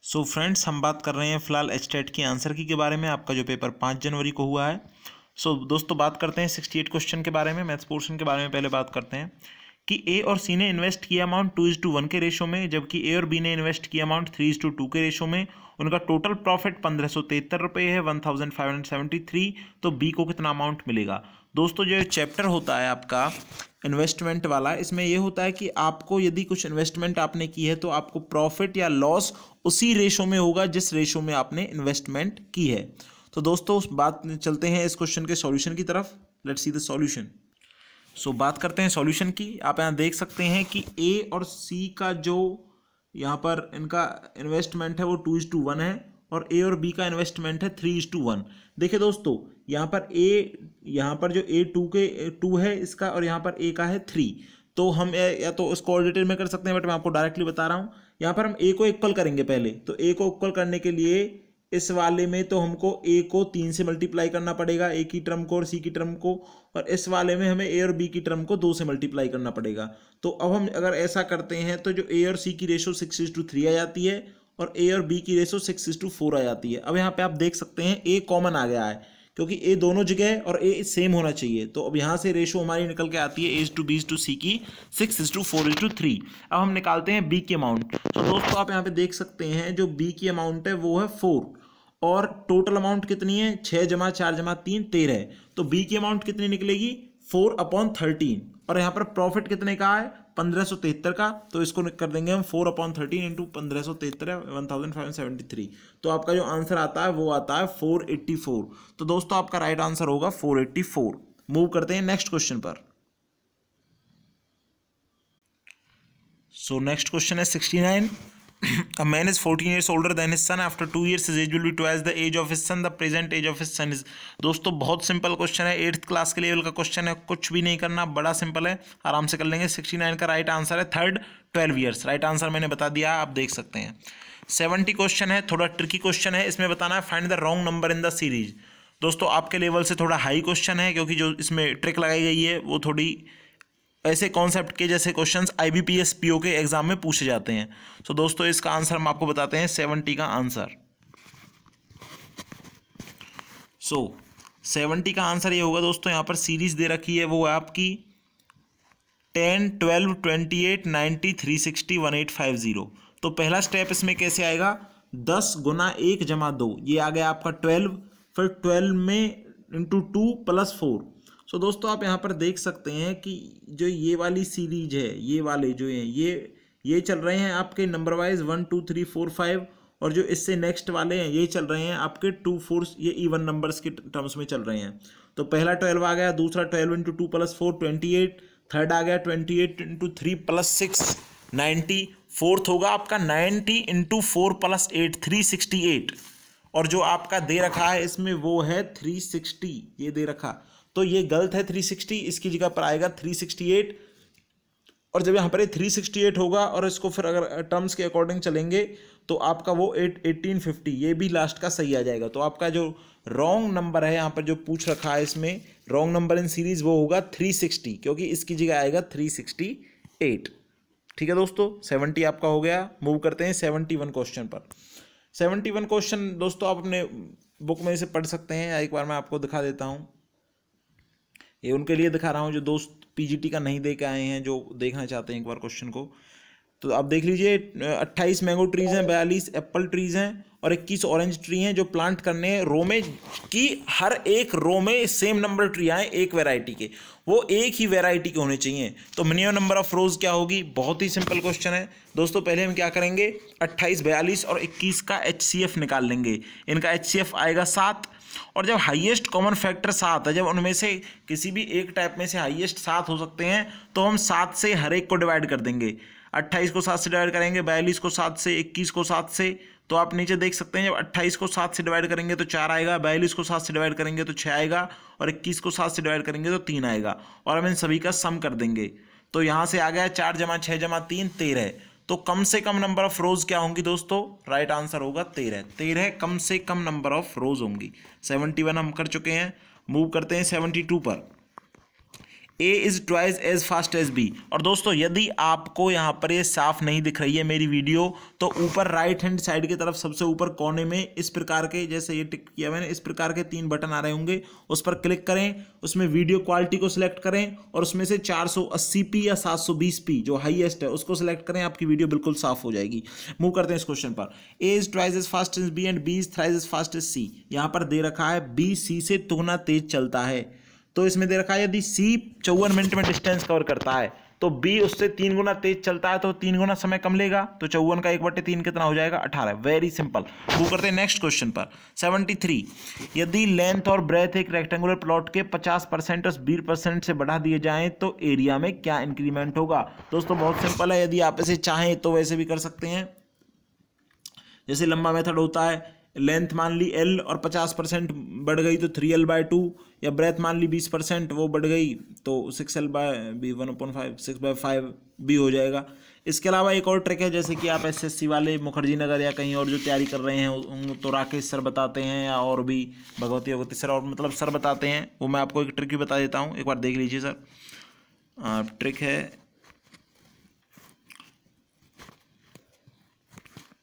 So friends, हम बात कर रहे हैं फिलहाल एचटेट की आंसर की के बारे में। आपका जो पेपर 5 जनवरी को हुआ है। सो दोस्तों, बात करते हैं 68 क्वेश्चन के बारे में। मैथ्स पोर्शन के बारे में पहले बात करते हैं कि ए और सी ने इन्वेस्ट किया अमाउंट 2:1 के रेशो में, जबकि ए और बी ने इन्वेस्ट किया अमाउंट 3:2 के रेशो में। उनका टोटल प्रॉफिट 1573 रुपये है, 1573। तो बी को कितना अमाउंट मिलेगा? दोस्तों, जो चैप्टर होता है आपका इन्वेस्टमेंट वाला, इसमें ये होता है कि आपको यदि कुछ इन्वेस्टमेंट आपने की है तो आपको प्रॉफिट या लॉस उसी रेशो में होगा जिस रेशो में आपने इन्वेस्टमेंट की है। तो दोस्तों, बात चलते हैं इस क्वेश्चन के सॉल्यूशन की तरफ। Let's see the solution. So बात करते हैं सॉल्यूशन की। आप यहाँ देख सकते हैं कि ए और सी का जो यहाँ पर इनका इन्वेस्टमेंट है वो 2:1 है और ए और बी का इन्वेस्टमेंट है 3:1। देखिए दोस्तों, यहाँ पर जो ए 2 है इसका, और यहाँ पर ए का है 3। तो हम या तो इसको और डिटेल में कर सकते हैं, बट मैं आपको डायरेक्टली बता रहा हूँ। यहाँ पर हम ए को इक्वल करेंगे पहले। तो ए को इक्वल करने के लिए इस वाले में तो हमको ए को 3 से मल्टीप्लाई करना पड़ेगा, ए की टर्म को और सी की टर्म को, और इस वाले में हमें ए और बी की टर्म को 2 से मल्टीप्लाई करना पड़ेगा। तो अब हम अगर ऐसा करते हैं तो जो ए और सी की रेशो 6:3 आ जाती है और ए और बी की रेशो 6:4 आ जाती है। अब यहाँ पे आप देख सकते हैं ए कॉमन आ गया है, क्योंकि ए दोनों जगह है और ए सेम होना चाहिए। तो अब यहाँ से रेशो हमारी निकल के आती है A/B/C की 6:4:3। अब हम निकालते हैं बी की अमाउंट। तो दोस्तों, आप यहाँ पे देख सकते हैं जो बी की अमाउंट है वो है 4, और टोटल अमाउंट कितनी है? 6 जमा 4 जमा 3 13। तो बी की अमाउंट कितनी निकलेगी? 4/13। और यहाँ पर प्रॉफिट कितने का है? 1573 का। तो इसको कर देंगे हम 4/13 इंटू 1573 1573। तो आपका जो आंसर आता है वो आता है 484। तो दोस्तों, आपका राइट आंसर होगा 484। मूव करते हैं नेक्स्ट क्वेश्चन पर। सो नेक्स्ट क्वेश्चन है 69। A man is 14 years older than his son. After 2 years, his age will be twice the age of his son. The present age of his son is। दोस्तों, बहुत simple question है, 8th class के level का question है, कुछ भी नहीं करना, बड़ा सिंपल है, आराम से कर लेंगे। 69 का राइट आंसर है थर्ड 12 ईयर्स। राइट आंसर मैंने बता दिया, आप देख सकते हैं। 70 क्वेश्चन है, थोड़ा ट्रिकी क्वेश्चन है। इसमें बताना है find the wrong number in the series. दोस्तों, आपके लेवल से थोड़ा हाई क्वेश्चन है, क्योंकि जो इसमें ट्रिक लगाई गई है वो थोड़ी ऐसे कॉन्सेप्ट के जैसे क्वेश्चंस IBPS PO के एग्जाम में पूछे जाते हैं। तो दोस्तों, इसका आंसर हम आपको बताते हैं 70 का आंसर। 70 का आंसर ये होगा दोस्तों। यहाँ पर सीरीज दे रखी है, वो है आपकी 10 12 28 90 360 1850। तो पहला स्टेप इसमें कैसे आएगा? 10 गुना 1 जमा 2, ये आ गया आपका 12। फिर 12 में इंटू 2 + 4। सो दोस्तों, आप यहाँ पर देख सकते हैं कि जो ये वाली सीरीज है, ये वाले जो हैं ये चल रहे हैं आपके नंबर वाइज 1 2 3 4 5, और जो इससे नेक्स्ट वाले हैं ये चल रहे हैं आपके 2 4, ये इवन नंबर्स के टर्म्स में चल रहे हैं। तो पहला 12 आ गया, दूसरा 12 इंटू 2 + 4 28, थर्ड आ गया 28 इंटू 3 + 6 90, फोर्थ होगा आपका 90 इंटू 4 + 8 368, और जो आपका दे रखा है इसमें वो है 360, ये दे रखा। तो ये गलत है 360, इसकी जगह पर आएगा 368। और जब यहाँ पर 368 होगा और इसको फिर अगर टर्म्स के अकॉर्डिंग चलेंगे तो आपका वो 1850, ये भी लास्ट का सही आ जाएगा। तो आपका जो रॉन्ग नंबर है यहाँ पर जो पूछ रखा है, इसमें रॉन्ग नंबर इन सीरीज वो होगा 360, क्योंकि इसकी जगह आएगा 368। ठीक है दोस्तों, 70 आपका हो गया। मूव करते हैं 71 क्वेश्चन पर। 71 क्वेश्चन दोस्तों आप अपने बुक में से पढ़ सकते हैं, एक बार मैं आपको दिखा देता हूँ। ये उनके लिए दिखा रहा हूँ जो दोस्त PGT का नहीं दे के आए हैं, जो देखना चाहते हैं एक बार क्वेश्चन को। तो आप देख लीजिए, 28 मैंगो ट्रीज हैं, 42 एप्पल ट्रीज हैं और 21 ऑरेंज ट्री हैं जो प्लांट करने हैं रो में, कि हर एक रो में सेम नंबर ट्री आए एक वैरायटी के, वो एक ही वैरायटी के होने चाहिए। तो मिनिमम नंबर ऑफ रोज क्या होगी? बहुत ही सिंपल क्वेश्चन है दोस्तों। पहले हम क्या करेंगे? 28 42 और 21 का HCF निकाल लेंगे। इनका HCF आएगा 7, और जब हाईएस्ट कॉमन फैक्टर 7 है, जब उनमें से किसी भी एक टाइप में से हाईएस्ट 7 हो सकते हैं, तो हम 7 से हर एक को डिवाइड कर देंगे। 28 को 7 से डिवाइड करेंगे, 42 को 7 से, 21 को 7 से। तो आप नीचे देख सकते हैं, जब 28 को 7 से डिवाइड करेंगे तो 4 आएगा, 42 को 7 से डिवाइड करेंगे तो 6 आएगा, और 21 को 7 से डिवाइड करेंगे तो 3 आएगा, और हम इन सभी का सम कर देंगे। तो यहाँ से आ गया 4 जमा 6 जमा 3 13। तो कम से कम नंबर ऑफ रोज क्या होंगी दोस्तों? राइट आंसर होगा 13। 13 कम से कम नंबर ऑफ रोज होंगी। 71 हम कर चुके हैं। मूव करते हैं 72 पर। A is twice as fast as B. और दोस्तों यदि आपको यहाँ पर ये साफ नहीं दिख रही है मेरी वीडियो, तो ऊपर राइट हैंड साइड की तरफ सबसे ऊपर कोने में इस प्रकार के, जैसे ये टिक किया मैंने, इस प्रकार के 3 बटन आ रहे होंगे, उस पर क्लिक करें, उसमें वीडियो क्वालिटी को सिलेक्ट करें और उसमें से 480p या 720p जो हाईएस्ट है उसको सिलेक्ट करें, आपकी वीडियो बिल्कुल साफ हो जाएगी। मूव करते हैं इस क्वेश्चन पर। A is twice as fast as B and B is thrice as fast as C. यहाँ पर दे रखा है बी सी से दुगना तेज चलता है, तो इसमें दे रखा है यदि सी 54 मिनट में डिस्टेंस कवर करता है तो बी उससे 3 गुना तेज चलता है, तो 3 गुना समय कम लेगा, तो 54 का 1/3 कितना हो जाएगा 18। Very simple. मूव करते हैं नेक्स्ट क्वेश्चन पर। 73 यदि लेंथ और ब्रेथ एक रेक्टेंगुलर प्लॉट के 50% और 20% से बढ़ा दिए जाएं तो एरिया में क्या इंक्रीमेंट होगा। दोस्तों बहुत सिंपल है, यदि आप इसे चाहें तो वैसे भी कर सकते हैं। जैसे लंबा मेथड होता है, लेंथ मान ली L और 50% बढ़ गई तो 3L/2, या ब्रेथ मान ली 20% वो बढ़ गई तो 6L/b 1/5 6/5 भी हो जाएगा। इसके अलावा एक और ट्रिक है, जैसे कि आप SSC वाले मुखर्जी नगर या कहीं और जो तैयारी कर रहे हैं तो राकेश सर बताते हैं, या और भी भगवती सर और मतलब सर बताते हैं, वो मैं आपको एक ट्रिक भी बता देता हूँ, एक बार देख लीजिए सर। ट्रिक है,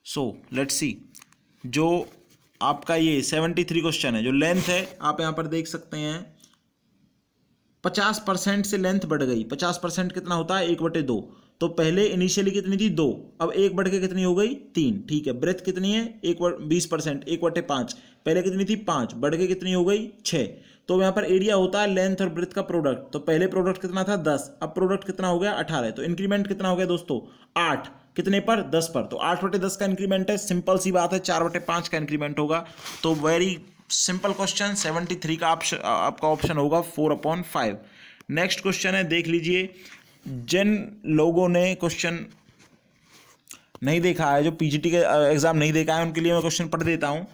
सो लेट्स सी, जो आपका ये 73 क्वेश्चन है, जो लेंथ है आप यहाँ पर देख सकते हैं 50% से लेंथ बढ़ गई। 50% कितना होता है 1/2, तो पहले इनिशियली कितनी थी 2, अब 1 बढ़ के कितनी हो गई 3। ठीक है, ब्रेथ कितनी है 20%, 1/5, पहले कितनी थी 5, बढ़ के कितनी हो गई 6। तो यहाँ पर एरिया होता है लेंथ और ब्रेथ का प्रोडक्ट, तो पहले प्रोडक्ट कितना था 10, अब प्रोडक्ट कितना हो गया 18, तो इंक्रीमेंट कितना हो गया दोस्तों 8, कितने पर 10 पर, तो 8/10 का इंक्रीमेंट है। सिंपल सी बात है, 4/5 का इंक्रीमेंट होगा। तो वेरी सिंपल क्वेश्चन 73 का आपका ऑप्शन होगा 4/5। नेक्स्ट क्वेश्चन है, देख लीजिए। जिन लोगों ने क्वेश्चन नहीं देखा है, जो पीजीटी के एग्जाम नहीं देखा है, उनके लिए मैं क्वेश्चन पढ़ देता हूं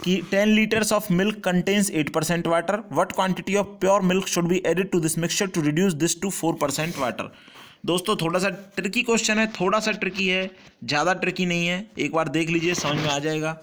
कि 10 litres of milk contains 8% water, what quantity of pure milk should be added to this mixture to reduce this to 4% water. दोस्तों थोड़ा सा ट्रिकी क्वेश्चन है, थोड़ा सा ट्रिकी है, ज़्यादा ट्रिकी नहीं है, एक बार देख लीजिए समझ में आ जाएगा।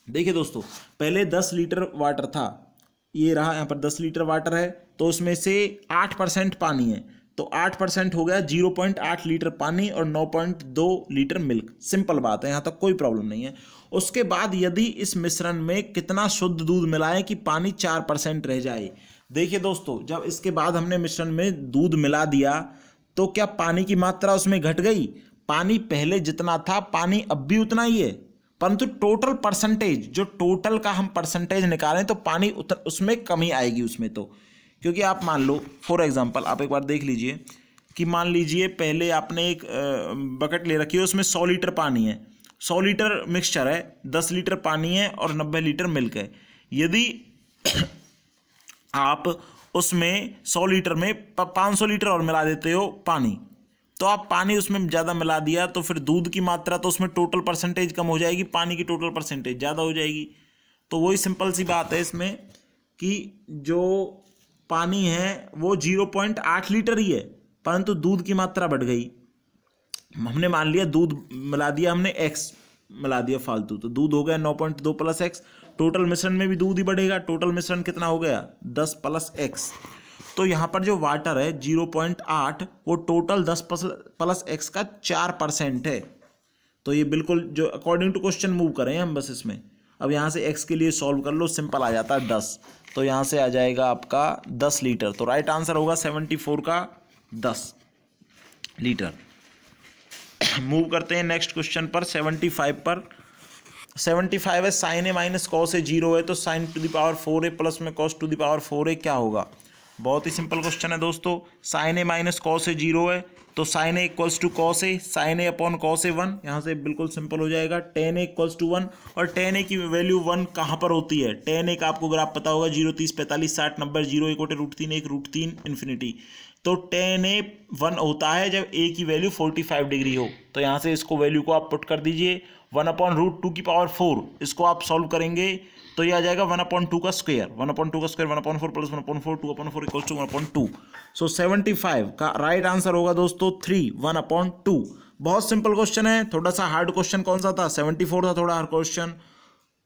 देखिए दोस्तों, पहले 10 लीटर वाटर था, ये रहा यहाँ पर 10 लीटर वाटर है, तो उसमें से 8% पानी है, तो 8% हो गया 0.8 लीटर पानी और 9.2 लीटर मिल्क। सिंपल बात है, यहाँ तक कोई प्रॉब्लम नहीं है। उसके बाद यदि इस मिश्रण में कितना शुद्ध दूध मिलाएं कि पानी 4% रह जाए। देखिए दोस्तों, जब इसके बाद हमने मिश्रण में दूध मिला दिया तो क्या पानी की मात्रा उसमें घट गई? पानी पहले जितना था पानी अब भी उतना ही है, परंतु टोटल परसेंटेज, जो टोटल का हम परसेंटेज निकालें तो पानी उसमें कमी आएगी उसमें। तो क्योंकि आप मान लो फॉर एग्जांपल, आप एक बार देख लीजिए कि मान लीजिए पहले आपने एक बकेट ले रखी है, उसमें 100 लीटर पानी है, 100 लीटर मिक्सचर है, 10 लीटर पानी है और 90 लीटर मिल्क है। यदि आप उसमें 100 लीटर में 500 लीटर और मिला देते हो पानी, तो आप पानी उसमें ज़्यादा मिला दिया तो फिर दूध की मात्रा तो उसमें टोटल परसेंटेज कम हो जाएगी, पानी की टोटल परसेंटेज ज़्यादा हो जाएगी। तो वही सिंपल सी बात है इसमें कि जो पानी है वो 0.8 लीटर ही है, परंतु दूध की मात्रा बढ़ गई। हमने मान लिया दूध मिला दिया, हमने x मिला दिया फालतू, तो दूध हो गया 9.2 + x। टोटल मिश्रण में भी दूध ही बढ़ेगा, टोटल मिश्रण कितना हो गया 10 + x। तो यहाँ पर जो वाटर है 0.8 वो टोटल 10 + x का 4% है। तो ये बिल्कुल जो अकॉर्डिंग टू क्वेश्चन मूव करें हम बस इसमें। अब यहाँ से x के लिए सॉल्व कर लो, सिंपल आ जाता है 10, तो यहाँ से आ जाएगा आपका 10 लीटर। तो राइट आंसर होगा 74 का 10 लीटर। मूव करते हैं नेक्स्ट क्वेश्चन पर 75 पर। 75 है sin a - cos a 0 है, तो sin to the power 4a plus में cos to the power 4a क्या होगा। बहुत ही सिंपल क्वेश्चन है दोस्तों। sin a - cos a 0 है, तो sin a = cos a, sin a / cos a 1, यहाँ से बिल्कुल सिंपल हो जाएगा। tan a = 1, और tan a की वैल्यू 1 कहाँ पर होती है? tan a का आपको ग्राफ पता होगा 0, 30, 45, 60, 90, 0, 1/√3, 1√3 इन्फिनिटी। तो tan a 1 होता है जब a की वैल्यू 45 डिग्री हो। तो यहाँ से इसको वैल्यू को आप पुट कर दीजिए 1/√2⁴, इसको आप सॉल्व करेंगे तो ये आ जाएगा 1/2 का स्क्वायर, 1/2 का स्क्वायर 1/4 + 1/4, 2/4 = 1/2। सो 75 का राइट आंसर होगा दोस्तों 3, 1/2। बहुत सिंपल क्वेश्चन है। थोड़ा सा हार्ड क्वेश्चन कौन सा था? 74 था थोड़ा हार्ड क्वेश्चन,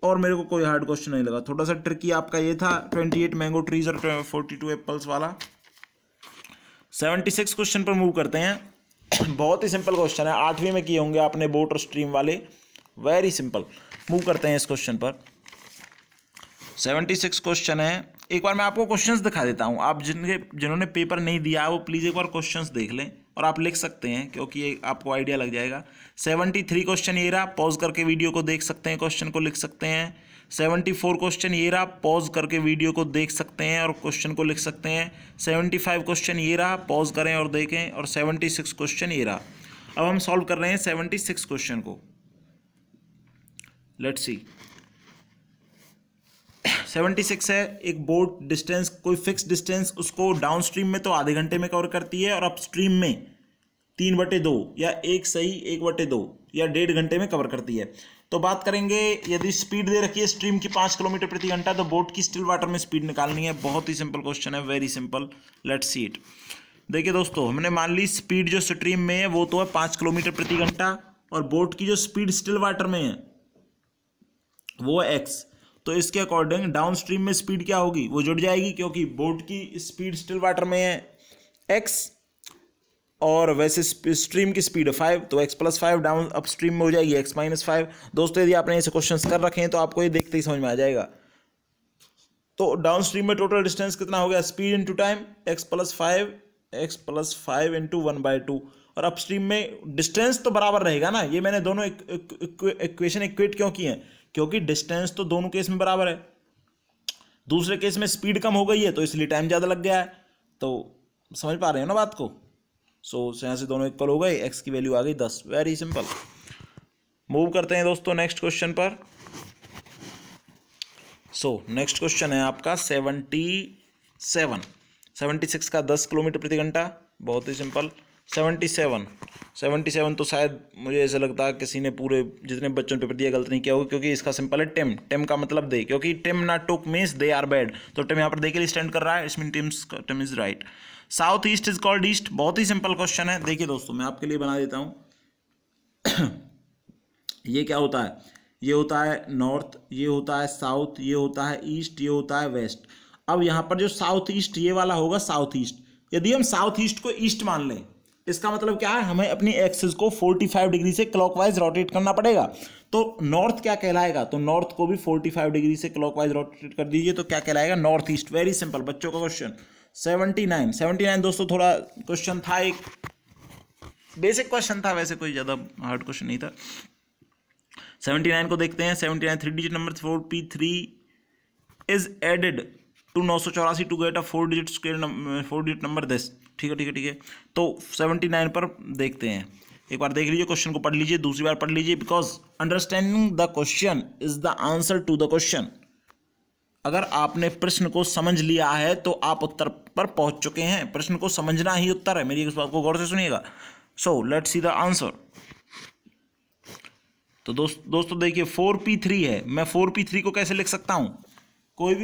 और मेरे को कोई हार्ड क्वेश्चन नहीं लगा। थोड़ा सा ट्रिकी आपका ये था 28 मैंगो ट्रीज और 42 एप्पल्स वाला। 76 क्वेश्चन पर मूव करते हैं। बहुत ही सिंपल क्वेश्चन है, 8वीं में किए होंगे आपने बोट और स्ट्रीम वाले, वेरी सिंपल। मूव करते हैं इस क्वेश्चन पर। 76 क्वेश्चन है। एक बार मैं आपको क्वेश्चंस दिखा देता हूं, आप जिन्होंने पेपर नहीं दिया वो प्लीज़ एक बार क्वेश्चंस देख लें और आप लिख सकते हैं, क्योंकि ये आपको आइडिया लग जाएगा। 73 क्वेश्चन ये रहा, पॉज करके वीडियो को देख सकते हैं, क्वेश्चन को लिख सकते हैं। 74 क्वेश्चन ये रहा, पॉज करके वीडियो को देख सकते हैं और क्वेश्चन को लिख सकते हैं। 75 क्वेश्चन ये रहा, पॉज करें और देखें। और 76 क्वेश्चन ये रहा। अब हम सॉल्व कर रहे हैं 76 क्वेश्चन को। Let's see. 76 है, एक बोट डिस्टेंस, कोई फिक्स डिस्टेंस, उसको डाउन स्ट्रीम में तो आधे घंटे में कवर करती है और अप स्ट्रीम में 3/2 या 1 सही 1/2 या 1.5 घंटे में कवर करती है। तो बात करेंगे, यदि स्पीड दे रखी है स्ट्रीम की 5 किलोमीटर प्रति घंटा, तो बोट की स्टिल वाटर में स्पीड निकालनी है। बहुत ही सिंपल क्वेश्चन है, very simple. Let's see it. देखिए दोस्तों, हमने मान ली स्पीड जो स्ट्रीम में है वो तो है 5 किलोमीटर प्रति घंटा, और बोट की जो स्पीड स्टिल वाटर में है वो है x। तो इसके अकॉर्डिंग डाउन स्ट्रीम में स्पीड क्या होगी, वो जुड़ जाएगी, क्योंकि बोट की स्पीड स्टिल वाटर में है x और वैसे स्ट्रीम की स्पीड है 5, तो x + 5 डाउन अप स्ट्रीम में हो जाएगी x - 5। दोस्तों यदि आपने ऐसे क्वेश्चंस कर रखे हैं तो आपको ये देखते ही समझ में आ जाएगा। तो डाउन स्ट्रीम में टोटल डिस्टेंस कितना हो गया, speed into time, x + 5 into 1/2। और अप स्ट्रीम में डिस्टेंस तो बराबर रहेगा ना, ये मैंने दोनों इक्वेशन इक्वेट क्यों की है, क्योंकि डिस्टेंस तो दोनों केस में बराबर है। दूसरे केस में स्पीड कम हो गई है तो इसलिए टाइम ज़्यादा लग गया है। तो समझ पा रहे हैं ना बात को। सो यहाँ से दोनों इक्वल हो गए, एक्स की वैल्यू आ गई 10, वेरी सिंपल। मूव करते हैं दोस्तों नेक्स्ट क्वेश्चन पर। सो नेक्स्ट क्वेश्चन है आपका 76 का 10 किलोमीटर प्रति घंटा, बहुत ही सिंपल। 77 तो शायद मुझे ऐसा लगता है किसी ने पूरे जितने बच्चों ने पेपर दिया गलत नहीं किया होगा, क्योंकि इसका सिंपल है टेम का मतलब दे, क्योंकि टेम ना टुक मीन्स दे आर बैड, तो टेम यहाँ पर दे के लिए स्टैंड कर रहा है, इसमें term is right. South east is called east, बहुत ही सिंपल क्वेश्चन है। देखिए दोस्तों मैं आपके लिए बना देता हूँ। ये क्या होता है, ये होता है नॉर्थ, ये होता है साउथ, ये होता है ईस्ट, ये होता है वेस्ट। अब यहाँ पर जो साउथ ईस्ट ये वाला होगा साउथ ईस्ट। यदि हम साउथ ईस्ट को ईस्ट मान लें, इसका मतलब क्या है, हमें अपनी एक्सिस को 45 डिग्री से क्लॉकवाइज रोटेट करना पड़ेगा। तो नॉर्थ क्या कहलाएगा, तो नॉर्थ को भी 45 डिग्री से क्लॉकवाइज रोटेट कर दीजिए, तो क्या कहलाएगा, नॉर्थ ईस्ट। वेरी सिंपल बच्चों का क्वेश्चन। 79 दोस्तों थोड़ा क्वेश्चन था, एक बेसिक क्वेश्चन था, वैसे कोई ज़्यादा हार्ड क्वेश्चन नहीं था। 79 को देखते हैं। 79 3 digit number 4p3 is added to 984 to get a 4 digit number this. ठीक है। तो 79 पर देखते हैं, एक बार देख लीजिए, क्वेश्चन को पढ़ लीजिए, दूसरी बार पढ़ लीजिए, because understanding the question is the answer to the question. अगर आपने प्रश्न को समझ लिया है तो आप उत्तर पर पहुंच चुके हैं। प्रश्न को समझना ही उत्तर है, मेरी इस बात को गौर से सुनिएगा। So let's see the answer. तो दोस्तों देखिए 4p3 है, मैं 4p3 को कैसे लिख सकता हूं, कोई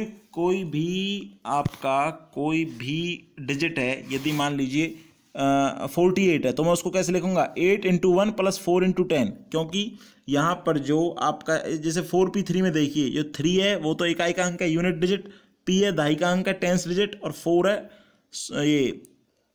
भी आपका कोई भी डिजिट है, यदि मान लीजिए 48 है, तो मैं उसको कैसे लिखूंगा, 8 × 1 + 4 × 10, क्योंकि यहाँ पर जो आपका जैसे 4p3 में देखिए जो 3 है वो तो इकाई का अंक है, यूनिट डिजिट, p है दहाई का अंक है, टेंस डिजिट, और 4 है ये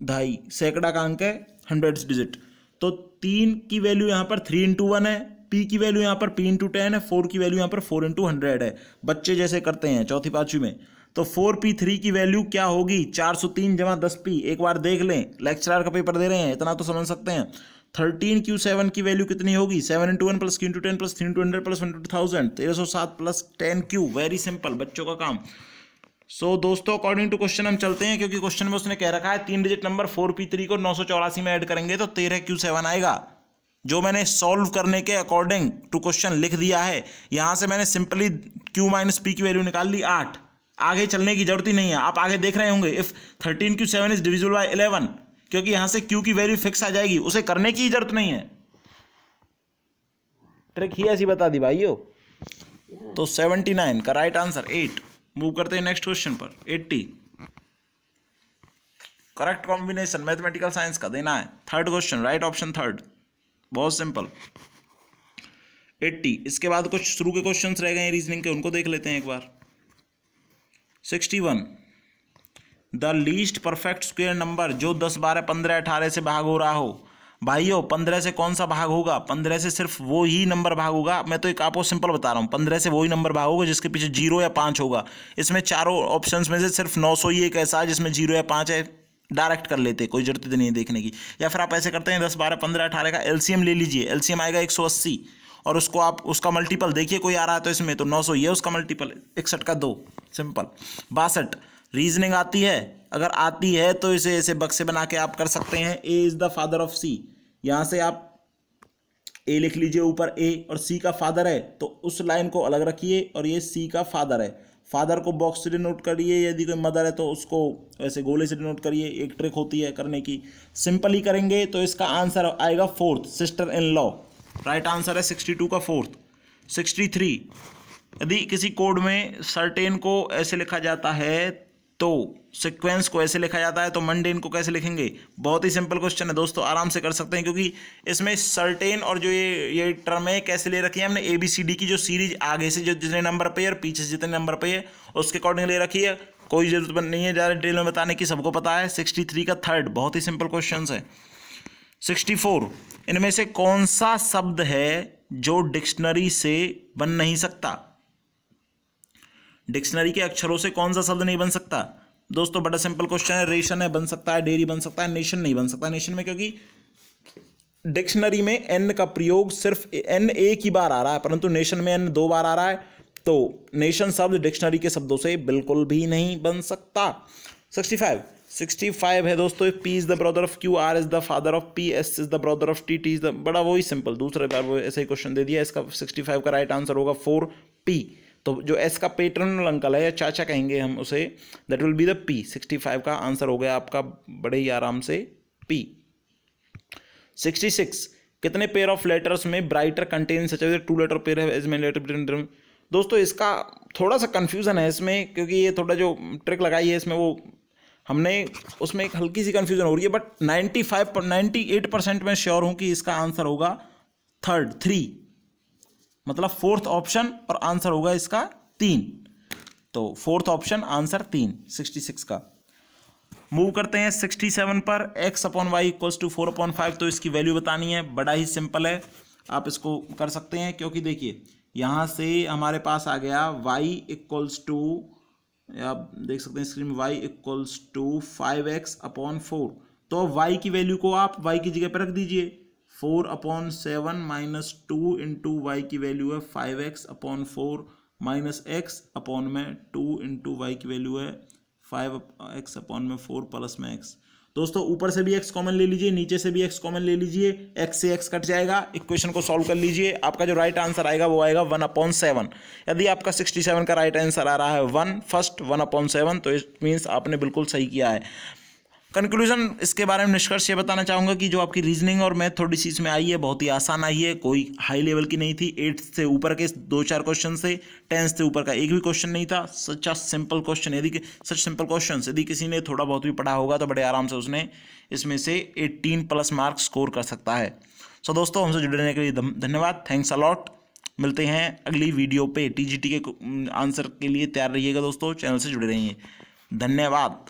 दहाई सैकड़ा का अंक है, हंड्रेड्स डिजिट। तो 3 की वैल्यू यहाँ पर 3 × 1 है, p की वैल्यू यहाँ पर p × 10 है, 4 की वैल्यू यहाँ पर 4 × 100 है। बच्चे जैसे करते हैं चौथी पांचवी में, तो 4p3 की वैल्यू क्या होगी, 403 + 10p। एक बार देख लें, लेक्चरर का पेपर दे रहे हैं, इतना तो समझ सकते हैं। 13q7 की वैल्यू कितनी होगी, 7 × 1 + q × 10 + 3 × 100 + 1 × 1000, 1307 + 10q। वेरी सिंपल बच्चों का काम। सो दोस्तों अकॉर्डिंग टू क्वेश्चन हम चलते हैं, क्योंकि क्वेश्चन में उसने कह रखा है 3 डिजिट नंबर 4p3 को 984 में ऐड करेंगे तो 13q7 आएगा, जो मैंने सॉल्व करने के अकॉर्डिंग टू क्वेश्चन लिख दिया है। यहां से मैंने सिंपली q - p की वैल्यू निकाल ली 8। आगे चलने की जरूरत ही नहीं है, आप आगे देख रहे होंगे, if 13q7 is divisible by 11, क्योंकि यहां से q की वैल्यू फिक्स आ जाएगी, उसे करने की जरूरत नहीं है। ट्रिक ही ऐसी बता दी भाइयों। तो 79 का राइट आंसर 8। मूव करते हैं नेक्स्ट क्वेश्चन पर। 80 करेक्ट कॉम्बिनेशन मैथमेटिकल साइंस का देना है। Third question, right option third, बहुत सिंपल। 80 इसके बाद कुछ शुरू के क्वेश्चंस रह गए हैं रीजनिंग के, उनको देख लेते हैं एक बार। 61 the least perfect square number जो 10, 12, 15, 18 से भाग हो रहा हो। भाइयों 15 से कौन सा भाग होगा? 15 से सिर्फ वो ही नंबर भाग होगा। मैं तो एक आपको सिंपल बता रहा हूँ, 15 से वही नंबर भाग होगा जिसके पीछे 0 या 5 होगा। इसमें चारों ऑप्शंस में से सिर्फ 900 ही एक ऐसा है जिसमें 0 या 5 है। डायरेक्ट कर लेते, कोई जरूरत नहीं है देखने की। या फिर आप ऐसे करते हैं 10, 12, 15, 18 का एलसीएम ले लीजिए। एलसीएम आएगा 180 और उसको आप उसका मल्टीपल देखिए कोई आ रहा है तो इसमें तो 900 ये उसका मल्टीपल 61 का 2, सिंपल। 62 रीजनिंग आती है? अगर आती है तो इसे ऐसे बक्से बना के आप कर सकते हैं। ए इज द फादर ऑफ सी, यहाँ से आप ए लिख लीजिए ऊपर ए और सी का फादर है तो उस लाइन को अलग रखिए और ये सी का फादर है। फादर को बॉक्स से डिनोट करिए, यदि कोई मदर है तो उसको ऐसे गोले से डिनोट करिए। एक ट्रिक होती है करने की, सिंपल ही करेंगे तो इसका आंसर आएगा 4th, sister in law. Right answer है 62 का 4th। 63 यदि किसी कोड में सर्टेन को ऐसे लिखा जाता है तो सीक्वेंस को ऐसे लिखा जाता है तो मंडेन को कैसे लिखेंगे? बहुत ही सिंपल क्वेश्चन है दोस्तों, आराम से कर सकते हैं क्योंकि इसमें सर्टेन और जो ये टर्म है कैसे ले रखी है हमने, ABCD की जो सीरीज आगे से जो जितने नंबर पे है और पीछे से जितने नंबर पे है उसके अकॉर्डिंग ले रखी है। कोई जरूरत नहीं है ज़्यादा डिटेल में बताने की, सबको पता है। 63 का 3rd बहुत ही सिंपल क्वेश्चन है। 64 इनमें से कौन सा शब्द है जो डिक्शनरी से बन नहीं सकता? डिक्शनरी के अक्षरों से कौन सा शब्द नहीं बन सकता? दोस्तों बड़ा सिंपल क्वेश्चन है। रेशन है, बन सकता है। डेयरी बन सकता है। नेशन नहीं बन सकता। नेशन में क्योंकि डिक्शनरी में एन का प्रयोग सिर्फ एन एक ही बार आ रहा है, परंतु नेशन में एन 2 बार आ रहा है, तो नेशन शब्द डिक्शनरी के शब्दों से बिल्कुल भी नहीं बन सकता। 65 है दोस्तों। P is the brother of Q, R is the father of P, S is the brother of T, T is the, बड़ा वही सिंपल दूसरे बार वो ऐसे ही क्वेश्चन दे दिया। इसका 65 का राइट आंसर होगा 4P। तो जो एस का पेटर्नल अंकल है या चाचा कहेंगे हम उसे, that will be the P। 65 का आंसर हो गया आपका बड़े ही आराम से P। 66 कितने पेयर ऑफ लेटर्स में brighter contain such as 2 letter pair है एज मेनी लेटर? दोस्तों इसका थोड़ा सा कंफ्यूजन है इसमें क्योंकि ये थोड़ा जो ट्रिक लगाई है इसमें वो हमने उसमें एक हल्की सी कंफ्यूजन हो रही है, बट 98% में श्योर हूं कि इसका आंसर होगा 3, मतलब 4th ऑप्शन और आंसर होगा इसका 3। तो 4th ऑप्शन आंसर 3 66 का। मूव करते हैं 67 पर। x/y = 4/5 तो इसकी वैल्यू बतानी है। बड़ा ही सिंपल है, आप इसको कर सकते हैं क्योंकि देखिए यहाँ से हमारे पास आ गया y = आप देख सकते हैं स्क्रीन में y = 5x/4। तो y की वैल्यू को आप y की जगह पर रख दीजिए। 4/7 माइनस 2 इंटू वाई की वैल्यू है 5x/4 minus x/2 into y की वैल्यू है 5x/4 प्लस में x। दोस्तों ऊपर से भी x कॉमन ले लीजिए, नीचे से भी x कॉमन ले लीजिए, x से x कट जाएगा। इक्वेशन को सॉल्व कर लीजिए, आपका जो राइट आंसर आएगा वो आएगा 1/7। यदि आपका 67 का राइट आंसर आ रहा है 1/7 तो इट मीन्स आपने बिल्कुल सही किया है। कंक्लूजन इसके बारे में निष्कर्ष ये बताना चाहूँगा कि जो आपकी रीजनिंग और मैथ थोड़ी सी इसमें आई है बहुत ही आसान आई है, कोई हाई लेवल की नहीं थी। 8 से ऊपर के 2-4 क्वेश्चन से 10 से ऊपर का एक भी क्वेश्चन नहीं था। सच सिंपल क्वेश्चन, यदि किसी ने थोड़ा बहुत भी पढ़ा होगा तो बड़े आराम से उसने इसमें से 18+ मार्क्स स्कोर कर सकता है। सो दोस्तों हमसे जुड़ने के लिए धन्यवाद, थैंक्स अलॉट। मिलते हैं अगली वीडियो पे। TGT के आंसर के लिए तैयार रहिएगा दोस्तों, चैनल से जुड़े रहिए। धन्यवाद।